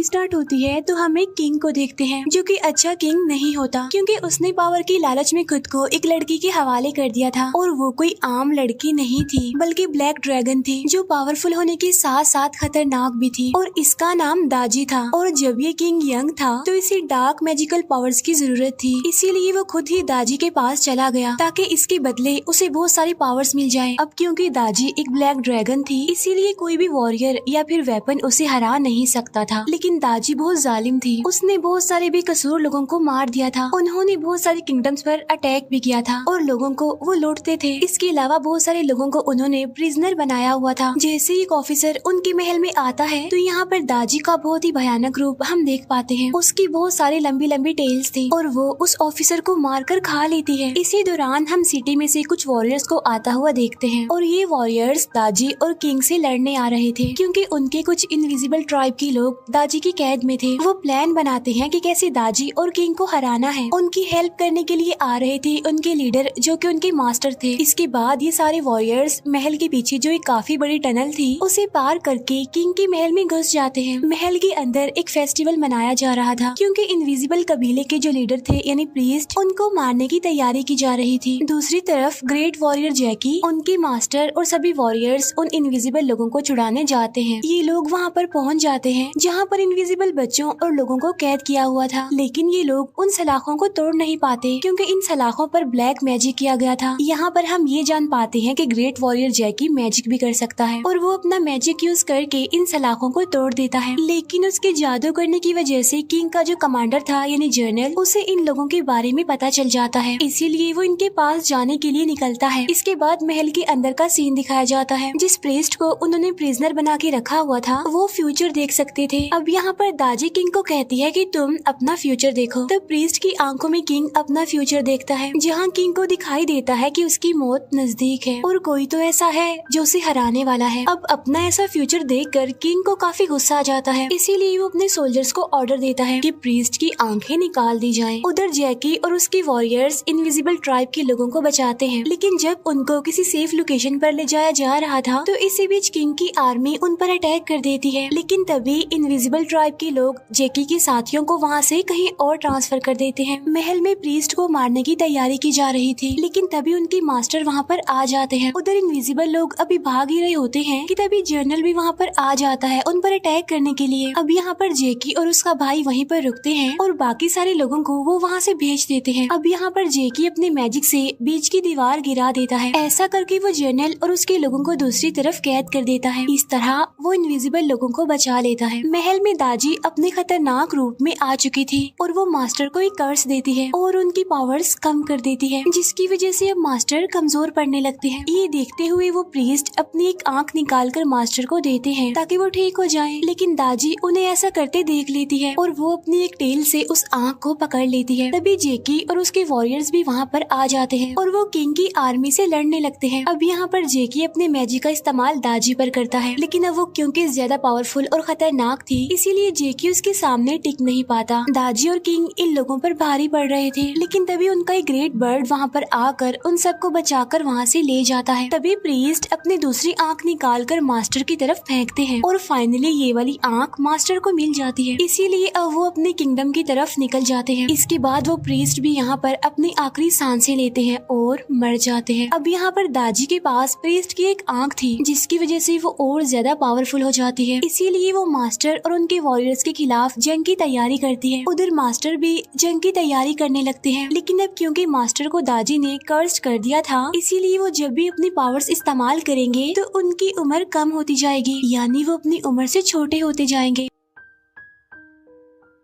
Movie start होती है तो हम एक किंग को देखते हैं जो कि अच्छा किंग नहीं होता, क्योंकि उसने पावर की लालच में खुद को एक लड़की के हवाले कर दिया था। और वो कोई आम लड़की नहीं थी बल्कि ब्लैक ड्रैगन थी जो पावरफुल होने के साथ साथ खतरनाक भी थी, और इसका नाम दाजी था। और जब ये किंग यंग था तो इसे डार्क मैजिकल पावर्स की जरूरत थी, इसीलिए वो खुद ही दाजी के पास चला गया ताकि इसके बदले उसे बहुत सारी पावर्स मिल जाए। अब क्योंकि दाजी एक ब्लैक ड्रैगन थी इसीलिए कोई भी वॉरियर या फिर वेपन उसे हरा नहीं सकता था। लेकिन दाजी बहुत जालिम थी, उसने बहुत सारे बेकसूर लोगों को मार दिया था। उन्होंने बहुत सारे किंगडम्स पर अटैक भी किया था और लोगों को वो लूटते थे। इसके अलावा बहुत सारे लोगों को उन्होंने प्रिजनर बनाया हुआ था। जैसे एक ऑफिसर उनके महल में आता है तो यहाँ पर दाजी का बहुत ही भयानक रूप हम देख पाते हैं। उसकी बहुत सारी लंबी लंबी टेल्स थी और वो उस ऑफिसर को मारकर खा लेती है। इसी दौरान हम सिटी में से कुछ वॉरियर्स को आता हुआ देखते हैं और ये वॉरियर्स दाजी और किंग से लड़ने आ रहे थे, क्योंकि उनके कुछ इनविजिबल ट्राइब के लोग दाजी की कैद में थे। वो प्लान बनाते हैं कि कैसे दाजी और किंग को हराना है। उनकी हेल्प करने के लिए आ रहे थे उनके लीडर जो कि उनके मास्टर थे। इसके बाद ये सारे वॉरियर्स महल के पीछे जो एक काफी बड़ी टनल थी उसे पार करके किंग के महल में घुस जाते हैं। महल के अंदर एक फेस्टिवल मनाया जा रहा था, क्योंकि इनविजिबल कबीले के जो लीडर थे यानी प्रीस्ट, उनको मारने की तैयारी की जा रही थी। दूसरी तरफ ग्रेट वॉरियर जैकी, उनके मास्टर और सभी वॉरियर्स उन इनविजिबल लोगों को छुड़ाने जाते हैं। ये लोग वहाँ पर पहुँच जाते हैं जहाँ पर इनविजिबल बच्चों और लोगों को कैद किया हुआ था। लेकिन ये लोग उन सलाखों को तोड़ नहीं पाते, क्योंकि इन सलाखों पर ब्लैक मैजिक किया गया था। यहाँ पर हम ये जान पाते हैं कि ग्रेट वॉरियर जैकी मैजिक भी कर सकता है और वो अपना मैजिक यूज करके इन सलाखों को तोड़ देता है। लेकिन उसके जादू करने की वजह से किंग का जो कमांडर था यानी जनरल, उसे इन लोगों के बारे में पता चल जाता है, इसीलिए वो इनके पास जाने के लिए निकलता है। इसके बाद महल के अंदर का सीन दिखाया जाता है। जिस प्रीस्ट को उन्होंने प्रिजनर बना के रखा हुआ था वो फ्यूचर देख सकते थे। अब यहाँ पर दाजी किंग को कहती है कि तुम अपना फ्यूचर देखो। तब प्रीस्ट की आंखों में किंग अपना फ्यूचर देखता है, जहाँ किंग को दिखाई देता है कि उसकी मौत नजदीक है और कोई तो ऐसा है जो उसे हराने वाला है। अब अपना ऐसा फ्यूचर देखकर किंग को काफी गुस्सा आ जाता है, इसीलिए वो अपने सोल्जर्स को ऑर्डर देता है कि प्रीस्ट की आंखें निकाल दी जाएं। उधर जैकी और उसके वॉरियर्स इनविजिबल ट्राइब के लोगों को बचाते हैं, लेकिन जब उनको किसी सेफ लोकेशन पर ले जाया जा रहा था तो इसी बीच किंग की आर्मी उन पर अटैक कर देती है। लेकिन तभी इनविजिबल ट्राइब के लोग जैकी के साथियों को वहाँ से कहीं और ट्रांसफर कर देते हैं। महल में प्रीस्ट को मारने की तैयारी की जा रही थी, लेकिन तभी उनके मास्टर वहाँ पर आ जाते हैं। उधर इनविजिबल लोग अभी भाग ही रहे होते हैं कि तभी जनरल भी वहाँ पर आ जाता है उन पर अटैक करने के लिए। अब यहाँ पर जैकी और उसका भाई वहीं पर रुकते हैं और बाकी सारे लोगों को वो वहाँ से भेज देते हैं। अब यहाँ पर जैकी अपने मैजिक से बीच की दीवार गिरा देता है। ऐसा करके वो जनरल और उसके लोगों को दूसरी तरफ कैद कर देता है। इस तरह वो इनविजिबल लोगों को बचा लेता है। महल में दाजी अपने खतरनाक रूप में आ चुकी थी और वो मास्टर को एक कर्स देती है और उनकी पावर्स कम कर देती है, जिसकी वजह से अब मास्टर कमजोर पड़ने लगते हैं। ये देखते हुए वो प्रीस्ट अपनी एक आंख निकालकर मास्टर को देते हैं ताकि वो ठीक हो जाए, लेकिन दाजी उन्हें ऐसा करते देख लेती है और वो अपनी एक टेल से उस आंख को पकड़ लेती है। तभी जैकी और उसके वॉरियर्स भी वहाँ पर आ जाते हैं और वो किंग की आर्मी से लड़ने लगते हैं। अब यहाँ पर जैकी अपने मैजिक का इस्तेमाल दाजी पर करता है, लेकिन अब वो क्योंकि ज्यादा पावरफुल और खतरनाक थी इसीलिए जैकी उसके सामने टिक नहीं पाता। दाजी और किंग इन लोगों पर भारी पड़ रहे थे, लेकिन तभी उनका एक ग्रेट बर्ड वहाँ पर आकर उन सबको बचाकर वहाँ से ले जाता है। तभी प्रीस्ट अपनी दूसरी आंख निकालकर मास्टर की तरफ फेंकते हैं और फाइनली ये वाली आंख मास्टर को मिल जाती है, इसीलिए अब वो अपने किंगडम की तरफ निकल जाते हैं। इसके बाद वो प्रीस्ट भी यहाँ पर अपनी आखिरी सांसें लेते हैं और मर जाते हैं। अब यहाँ पर दाजी के पास प्रीस्ट की एक आंख थी, जिसकी वजह से वो और ज्यादा पावरफुल हो जाती है, इसीलिए वो मास्टर और उनके वॉरियर्स के खिलाफ जंग की तैयारी करती है। उधर मास्टर भी जंग की तैयारी करने लगते हैं, लेकिन अब क्योंकि मास्टर को दाजी ने कर्स कर दिया था इसीलिए वो जब भी अपनी पावर्स इस्तेमाल करेंगे तो उनकी उम्र कम होती जाएगी, यानी वो अपनी उम्र से छोटे होते जाएंगे।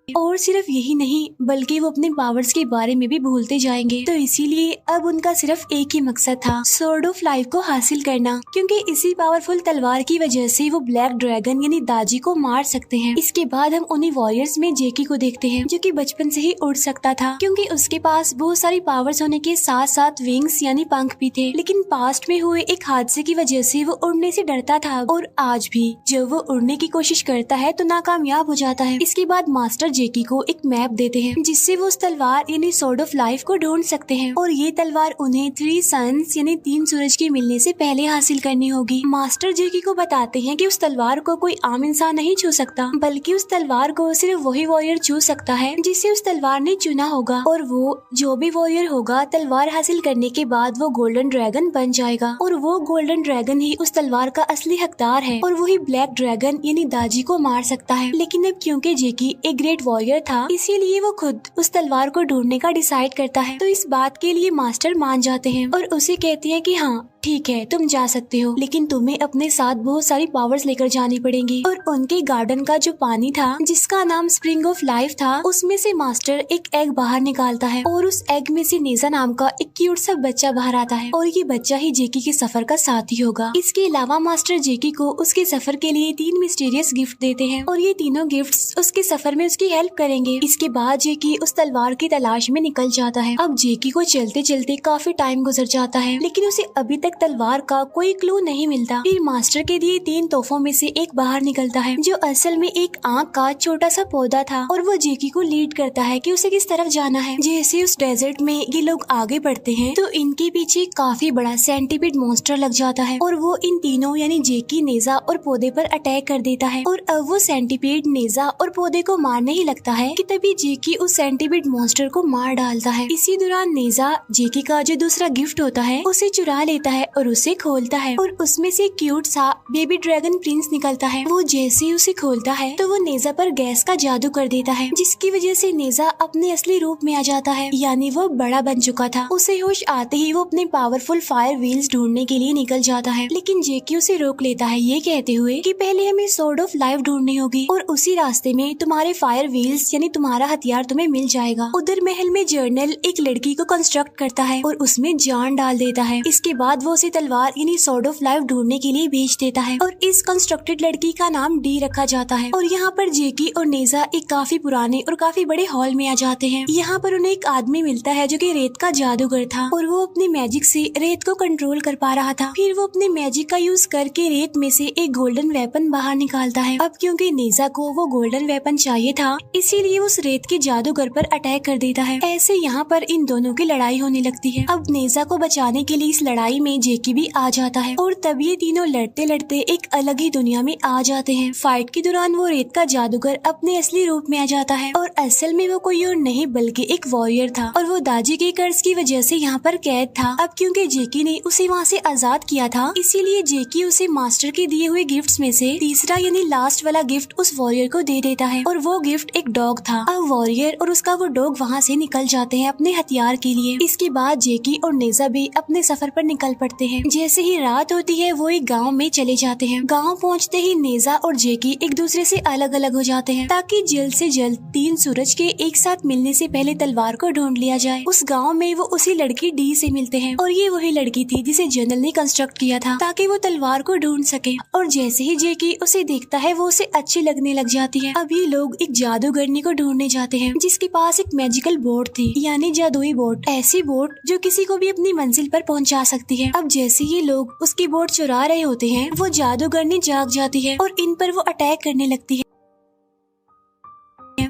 और सिर्फ यही नहीं बल्कि वो अपने पावर्स के बारे में भी भूलते जाएंगे। तो इसीलिए अब उनका सिर्फ एक ही मकसद था, स्वॉर्ड ऑफ लाइफ को हासिल करना, क्योंकि इसी पावरफुल तलवार की वजह से वो ब्लैक ड्रैगन यानी दाजी को मार सकते हैं। इसके बाद हम उन्हीं वॉरियर्स में जैकी को देखते हैं, जो कि बचपन से ही उड़ सकता था, क्योंकि उसके पास बहुत सारी पावर्स होने के साथ साथ विंग्स यानी पंख भी थे। लेकिन पास्ट में हुए एक हादसे की वजह से वो उड़ने से डरता था और आज भी जब वो उड़ने की कोशिश करता है तो नाकामयाब हो जाता है। इसके बाद मास्टर जेकी को एक मैप देते हैं जिससे वो उस तलवार यानी स्वॉर्ड ऑफ लाइफ को ढूंढ सकते हैं और ये तलवार उन्हें 3 सन्स यानी 3 सूरज के मिलने से पहले हासिल करनी होगी। मास्टर जेकी को बताते हैं कि उस तलवार को कोई आम इंसान नहीं छू सकता, बल्कि उस तलवार को सिर्फ वही वॉरियर छू सकता है जिसे उस तलवार ने चुना होगा, और वो जो भी वॉरियर होगा तलवार हासिल करने के बाद वो गोल्डन ड्रैगन बन जाएगा और वो गोल्डन ड्रैगन ही उस तलवार का असली हकदार है और वही ब्लैक ड्रैगन यानी दाजी को मार सकता है। लेकिन अब क्योंकि जेकी एक ग्रेट वॉरियर था, इसीलिए वो खुद उस तलवार को ढूंढने का डिसाइड करता है। तो इस बात के लिए मास्टर मान जाते हैं और उसे कहते हैं कि हाँ ठीक है, तुम जा सकते हो, लेकिन तुम्हें अपने साथ बहुत सारी पावर्स लेकर जानी पड़ेंगी। और उनके गार्डन का जो पानी था जिसका नाम स्प्रिंग ऑफ लाइफ था, उसमें से मास्टर एक एग बाहर निकालता है और उस एग में से नेजा नाम का एक क्यूट सा बच्चा बाहर आता है और ये बच्चा ही जेकी के सफर का साथी होगा। इसके अलावा मास्टर जेकी को उसके सफर के लिए 3 मिस्टीरियस गिफ्ट देते हैं और ये तीनों गिफ्ट्स उसके सफर में उसकी हेल्प करेंगे। इसके बाद जेकी उस तलवार की तलाश में निकल जाता है। अब जेकी को चलते चलते काफी टाइम गुजर जाता है, लेकिन उसे अभी तक तलवार का कोई क्लू नहीं मिलता। फिर मास्टर के दिए 3 तोहफों में से एक बाहर निकलता है जो असल में एक आँख का छोटा सा पौधा था और वो जेकी को लीड करता है कि उसे किस तरफ जाना है। जैसे उस डेजर्ट में ये लोग आगे बढ़ते हैं तो इनके पीछे काफी बड़ा सेंटीपीड मॉन्स्टर लग जाता है और वो इन तीनों यानी जेकी, नेजा और पौधे पर अटैक कर देता है। और अब वो सेंटीपीड नेजा और पौधे को मारने ही लगता है कि तभी जेकी उस सेंटीपीड मॉन्स्टर को मार डालता है। इसी दौरान नेजा जेकी का जो दूसरा गिफ्ट होता है उसे चुरा लेता है और उसे खोलता है और उसमें से क्यूट सा बेबी ड्रैगन प्रिंस निकलता है। वो जैसे ही उसे खोलता है तो वो नेजा पर गैस का जादू कर देता है, जिसकी वजह से नेजा अपने असली रूप में आ जाता है, यानी वो बड़ा बन चुका था। उसे होश आते ही वो अपने पावरफुल फायर व्हील्स ढूंढने के लिए निकल जाता है, लेकिन जेकी उसे रोक लेता है ये कहते हुए कि पहले हमें स्वॉर्ड ऑफ लाइफ ढूंढनी होगी और उसी रास्ते में तुम्हारे फायर व्हील्स यानी तुम्हारा हथियार तुम्हें मिल जाएगा। उधर महल में जर्नल एक लड़की को कंस्ट्रक्ट करता है और उसमें जान डाल देता है। इसके बाद वो उसे तलवार यानी स्वॉर्ड ऑफ लाइफ ढूंढने के लिए भेज देता है और इस कंस्ट्रक्टेड लड़की का नाम डी रखा जाता है। और यहाँ पर जेकी और नेजा एक काफी पुराने और काफी बड़े हॉल में आ जाते हैं। यहाँ पर उन्हें एक आदमी मिलता है जो कि रेत का जादूगर था और वो अपने मैजिक से रेत को कंट्रोल कर पा रहा था। फिर वो अपने मैजिक का यूज करके रेत में से एक गोल्डन वेपन बाहर निकालता है। अब क्योंकि नेजा को वो गोल्डन वेपन चाहिए था, इसीलिए उस रेत के जादूगर पर अटैक कर देता है। ऐसे यहाँ पर इन दोनों की लड़ाई होने लगती है। अब नेजा को बचाने के लिए इस लड़ाई में जेकी भी आ जाता है और तब ये तीनों लड़ते लड़ते एक अलग ही दुनिया में आ जाते हैं। फाइट के दौरान वो रेत का जादूगर अपने असली रूप में आ जाता है और असल में वो कोई और नहीं बल्कि एक वॉरियर था और वो दाजी के कर्ज की वजह से यहाँ पर कैद था। अब क्योंकि जेकी ने उसे वहाँ से आजाद किया था, इसीलिए जेकी उसे मास्टर के दिए हुए गिफ्ट्स में से तीसरा यानी लास्ट वाला गिफ्ट उस वॉरियर को दे देता है और वो गिफ्ट एक डॉग था। अब वॉरियर और उसका वो डॉग वहाँ से निकल जाते हैं अपने हथियार के लिए। इसके बाद जेकी और नेजा भी अपने सफर पर निकल पड़ते हैं। जैसे ही रात होती है वो एक गाँव में चले जाते हैं। गाँव पहुँचते ही नेजा और जेकी एक दूसरे से अलग अलग हो जाते हैं ताकि जल्द से जल्द 3 सूरज के एक साथ मिलने से पहले तलवार को ढूंढ लिया जाए। उस गांव में वो उसी लड़की डी से मिलते हैं और ये वही लड़की थी जिसे जनरल ने कंस्ट्रक्ट किया था ताकि वो तलवार को ढूंढ सके। और जैसे ही जेकी उसे देखता है वो उसे अच्छी लगने लग जाती है। अब ये लोग एक जादूगरनी को ढूंढने जाते हैं जिसके पास एक मैजिकल बोट थी यानी जादुई बोट, ऐसी बोट जो किसी को भी अपनी मंजिल पर पहुंचा सकती है। अब जैसे ये लोग उसकी बोट चुरा रहे होते हैं वो जादूगरनी जाग जाती है और इन पर वो अटैक करने लगती है,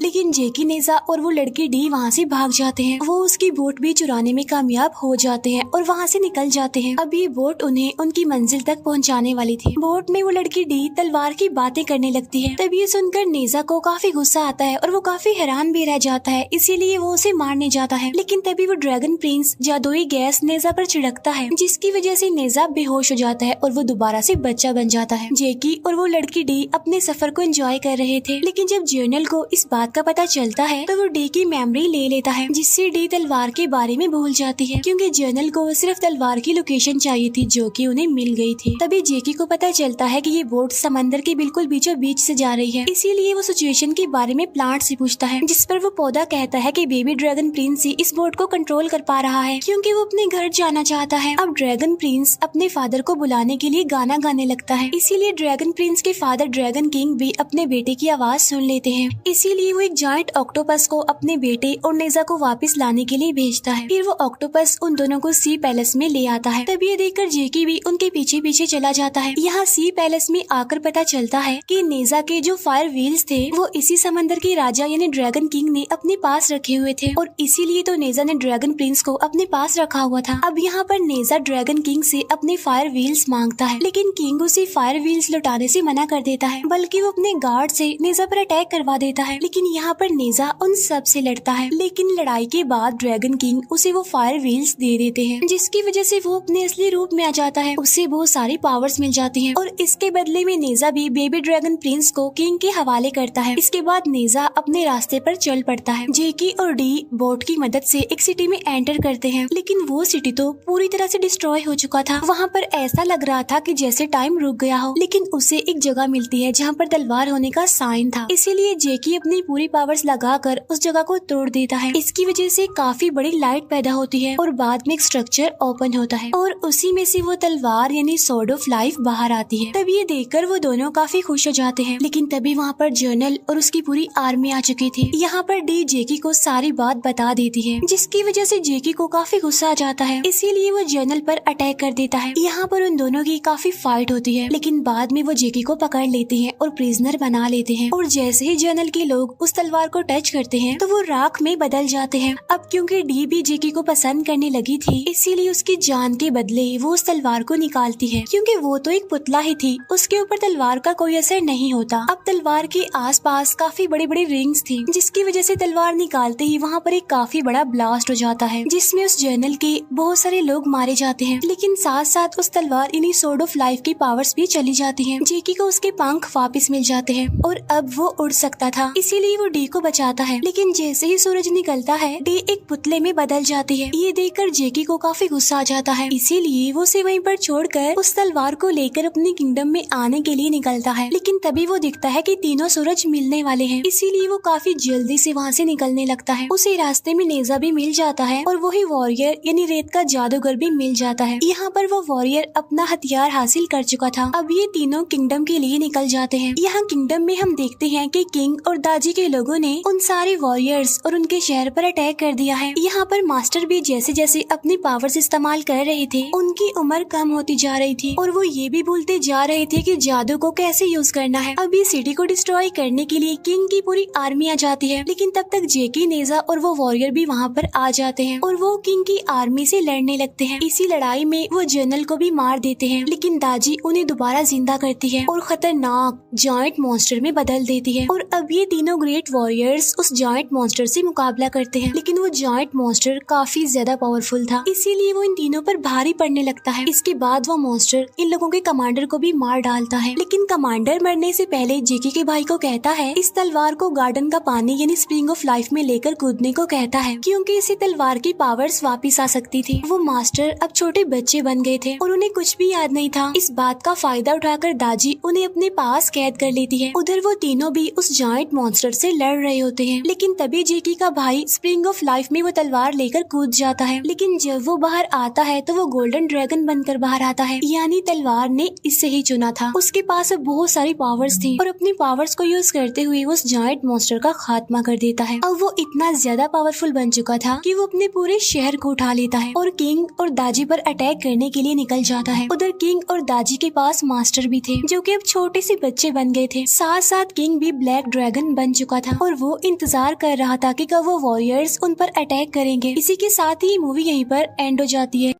लेकिन जेकी, नेजा और वो लड़की डी वहाँ से भाग जाते हैं। वो उसकी बोट भी चुराने में कामयाब हो जाते हैं और वहाँ से निकल जाते हैं। अब ये बोट उन्हें उनकी मंजिल तक पहुँचाने वाली थी। बोट में वो लड़की डी तलवार की बातें करने लगती है। तब ये सुनकर नेजा को काफी गुस्सा आता है और वो काफी हैरान भी रह जाता है, इसीलिए वो उसे मारने जाता है। लेकिन तभी वो ड्रैगन प्रिंस जादुई गैस नेजा पर छिड़कता है जिसकी वजह से नेजा बेहोश हो जाता है और वो दोबारा से बच्चा बन जाता है। जेकी और वो लड़की डी अपने सफर को एंजॉय कर रहे थे, लेकिन जब जर्नल को इस बात का पता चलता है तो वो डी की मेमोरी ले लेता है जिससे डी तलवार के बारे में भूल जाती है क्योंकि जर्नल को सिर्फ तलवार की लोकेशन चाहिए थी जो कि उन्हें मिल गई थी। तभी जेकी को पता चलता है कि ये बोट समंदर के बिल्कुल बीचों बीच से जा रही है, इसीलिए वो सिचुएशन के बारे में प्लांट से पूछता है जिस पर वो पौधा कहता है कि बेबी ड्रैगन प्रिंस ही इस बोट को कंट्रोल कर पा रहा है क्योंकि वो अपने घर जाना चाहता है। अब ड्रैगन प्रिंस अपने फादर को बुलाने के लिए गाना गाने लगता है, इसीलिए ड्रैगन प्रिंस के फादर ड्रैगन किंग भी अपने बेटे की आवाज सुन लेते हैं। इसीलिए कि वो एक जायंट ऑक्टोपस को अपने बेटे और नेजा को वापस लाने के लिए भेजता है। फिर वो ऑक्टोपस उन दोनों को सी पैलेस में ले आता है। तभी ये देखकर जेकी भी उनके पीछे पीछे चला जाता है। यहाँ सी पैलेस में आकर पता चलता है कि नेजा के जो फायर व्हील्स थे वो इसी समंदर के राजा यानी ड्रैगन किंग ने अपने पास रखे हुए थे और इसीलिए तो नेजा ने ड्रैगन प्रिंस को अपने पास रखा हुआ था। अब यहाँ पर नेजा ड्रैगन किंग से अपने फायर व्हील्स मांगता है, लेकिन किंग उसे फायर व्हील्स लौटाने से मना कर देता है, बल्कि वो अपने गार्ड से नेजा पर अटैक करवा देता है। लेकिन यहाँ पर नेजा उन सब से लड़ता है, लेकिन लड़ाई के बाद ड्रैगन किंग उसे वो फायर व्हील्स दे देते हैं, जिसकी वजह से वो अपने असली रूप में आ जाता है। उसे बहुत सारी पावर्स मिल जाती हैं और इसके बदले में नेजा भी बेबी ड्रैगन प्रिंस को किंग के हवाले करता है। इसके बाद नेजा अपने रास्ते पर चल पड़ता है। जेकी और डी बोट की मदद से एक सिटी में एंटर करते हैं, लेकिन वो सिटी तो पूरी तरह से डिस्ट्रॉय हो चुका था। वहाँ पर ऐसा लग रहा था कि जैसे टाइम रुक गया हो, लेकिन उसे एक जगह मिलती है जहाँ पर तलवार होने का साइन था। इसीलिए जेकी अपनी पूरी पावर्स लगाकर उस जगह को तोड़ देता है। इसकी वजह से काफी बड़ी लाइट पैदा होती है और बाद में एक स्ट्रक्चर ओपन होता है और उसी में से वो तलवार यानी स्वॉर्ड ऑफ लाइफ बाहर आती है। तभी ये देखकर वो दोनों काफी खुश हो जाते हैं, लेकिन तभी वहाँ पर जर्नल और उसकी पूरी आर्मी आ चुकी थी। यहाँ पर डी जेकी को सारी बात बता देती है, जिसकी वजह से जेकी को काफी गुस्सा आ जाता है। इसीलिए वो जर्नल पर अटैक कर देता है। यहाँ पर उन दोनों की काफी फाइट होती है, लेकिन बाद में वो जेकी को पकड़ लेते हैं और प्रिजनर बना लेते हैं। और जैसे ही जर्नल के लोग उस तलवार को टच करते हैं तो वो राख में बदल जाते हैं। अब क्योंकि डी भी जेकी को पसंद करने लगी थी, इसीलिए उसकी जान के बदले वो उस तलवार को निकालती है, क्योंकि वो तो एक पुतला ही थी, उसके ऊपर तलवार का कोई असर नहीं होता। अब तलवार के आसपास काफी बड़ी बड़ी रिंग्स थी, जिसकी वजह से तलवार निकालते ही वहाँ पर एक काफी बड़ा ब्लास्ट हो जाता है, जिसमें उस जर्नल के बहुत सारे लोग मारे जाते हैं। लेकिन साथ साथ उस तलवार यानी स्वॉर्ड ऑफ लाइफ की पावर्स भी चली जाती हैं। जेकी को उसके पंख वापस मिल जाते हैं और अब वो उड़ सकता था, इसीलिए वो डी को बचाता है। लेकिन जैसे ही सूरज निकलता है, डी एक पुतले में बदल जाती है। ये देखकर जेकी को काफी गुस्सा आ जाता है, इसीलिए वो उसे वहीं पर छोड़कर उस तलवार को लेकर अपने किंगडम में आने के लिए निकलता है। लेकिन तभी वो दिखता है कि तीनों सूरज मिलने वाले हैं, इसीलिए वो काफी जल्दी से वहाँ से निकलने लगता है। उसे रास्ते में नेजा भी मिल जाता है और वही वॉरियर यानी रेत का जादूगर भी मिल जाता है। यहाँ पर वो वॉरियर अपना हथियार हासिल कर चुका था। अब ये तीनों किंगडम के लिए निकल जाते हैं। यहाँ किंगडम में हम देखते हैं कि किंग और दाजी के लोगों ने उन सारे वॉरियर्स और उनके शहर पर अटैक कर दिया है। यहाँ पर मास्टर भी जैसे जैसे अपनी पावर्स इस्तेमाल कर रहे थे, उनकी उम्र कम होती जा रही थी और वो ये भी भूलते जा रहे थे कि जादू को कैसे यूज करना है। अब ये सिटी को डिस्ट्रॉय करने के लिए किंग की पूरी आर्मी आ जाती है, लेकिन तब तक जेकी, नेजा और वो वॉरियर भी वहाँ पर आ जाते हैं और वो किंग की आर्मी से लड़ने लगते हैं। इसी लड़ाई में वो जनरल को भी मार देते हैं, लेकिन दाजी उन्हें दोबारा जिंदा करती है और खतरनाक जायंट मॉन्स्टर में बदल देती है। और अब ये तीनों ग्रेट वॉरियर्स उस जायंट मॉन्स्टर से मुकाबला करते हैं, लेकिन वो जायंट मॉन्स्टर काफी ज्यादा पावरफुल था, इसीलिए वो इन तीनों पर भारी पड़ने लगता है। इसके बाद वो मॉन्स्टर इन लोगों के कमांडर को भी मार डालता है, लेकिन कमांडर मरने से पहले जेकी के भाई को कहता है इस तलवार को गार्डन का पानी यानी स्प्रिंग ऑफ लाइफ में लेकर कूदने को कहता है, क्योंकि इसी तलवार की पावर्स वापस आ सकती थी। वो मास्टर अब छोटे बच्चे बन गए थे और उन्हें कुछ भी याद नहीं था। इस बात का फायदा उठाकर दाजी उन्हें अपने पास कैद कर लेती है। उधर वो तीनों भी उस जायंट मॉन्स्टर से लड़ रहे होते हैं, लेकिन तभी जेकी का भाई स्प्रिंग ऑफ लाइफ में वो तलवार लेकर कूद जाता है। लेकिन जब वो बाहर आता है तो वो गोल्डन ड्रैगन बनकर बाहर आता है, यानी तलवार ने इससे ही चुना था। उसके पास अब बहुत सारी पावर्स थी और अपनी पावर्स को यूज करते हुए वो उस जायंट मॉन्स्टर का खात्मा कर देता है। अब वो इतना ज्यादा पावरफुल बन चुका था कि वो अपने पूरे शहर को उठा लेता है और किंग और दाजी पर अटैक करने के लिए निकल जाता है। उधर किंग और दाजी के पास मास्टर भी थे, जो कि अब छोटे से बच्चे बन गए थे। साथ साथ किंग भी ब्लैक ड्रैगन बन चुका था और वो इंतजार कर रहा था कि कब वो वॉरियर्स उन पर अटैक करेंगे। इसी के साथ ही मूवी यहीं पर एंड हो जाती है।